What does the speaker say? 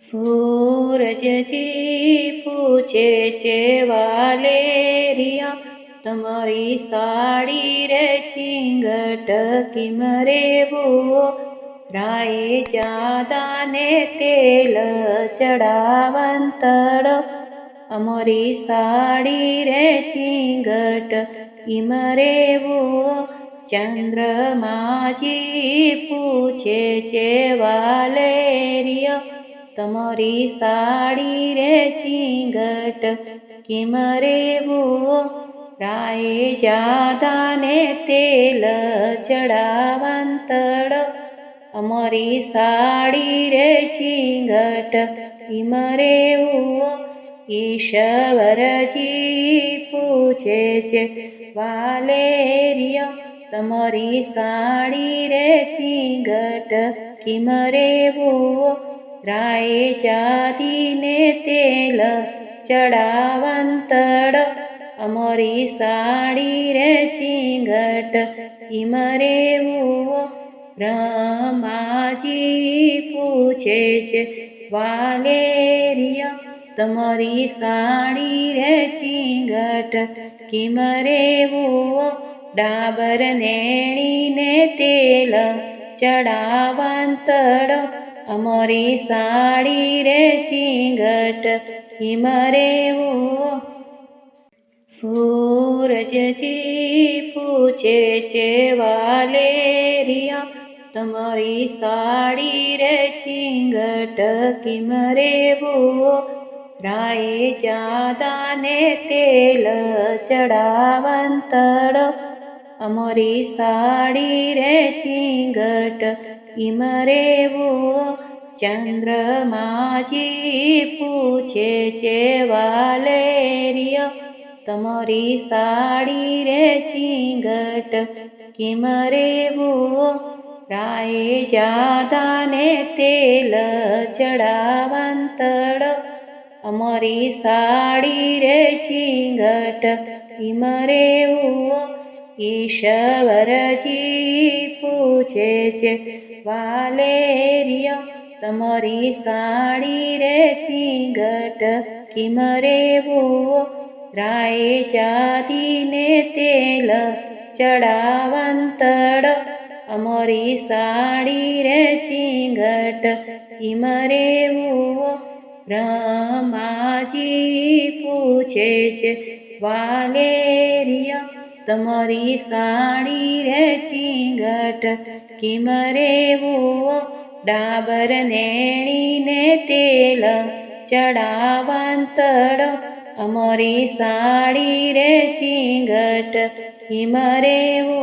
સૂરજજી પૂછે છે વાલેરિયા, તમારી સાડી રે ચીંગટ કિમ રેવો? રાયે જાદાને તેલ ચડાવંતડો, અમારી સાડી રે ચીંગટ કિમ રેવો? ચંદ્રમાજી પૂછે છે વાલેરિયા, તમારી સાડી રે ચીંગટ કિમ રેવો? રાયે જાદાને તેલ ચડાવંતડો, અમારી સાડી રે ચીંગટ કિમ રેવો? ઈશ્વરજી પૂછે છે વાલેરિયા, તમારી સાડી રે ચીંગટ કિમ રેવો? રાયે જાદીને તેલ ચડાવંતડો, અમારી સાડી રે ચીંગટ કિમ રેવો? બ્રહ્માજી પૂછે છે વાલેરિયા, તમારી સાડી રે ચીંગટ કિમ રેવો? ડાબર નેણીને તેલ ચડાવંતડો, અમારી સાડી રે ચીંગટ કિમ રેવો? સૂરજજી પૂછે છે વાલેરિયા, તમારી સાડી રે ચીંગટ કિમ રેવો? રાયે જાદાને તેલ ચડાવંતડો, અમારી સાડી રે ચીંગટ કિમ રેવો? ચંદ્રમાજી પૂછે છે વાલેરિયા, તમારી સાડી રે ચીંગટ કિમ રેવો? રાયે જાદાને તેલ ચડાવંતડો, અમારી સાડી રે ચીંગટ કિમ રેવો? ઈશ્વરજી પૂછે છે વાલેરિયા, તમારી સાડી રે ચીંગટ કિમ રેવો? રાયે જાદીને તેલ ચડાવંતડો, અમારી સાડી રે ચીંગટ કિમ રેવો? બ્રહ્માજી પૂછે છે વાલેરિયા, તમારી સાડી રે ચીંગટ કિમ રેવો? ડાબર નેણીને તેલ ચડાવંતડો, અમારી સાડી રે ચીંગટ કિમ રેવો?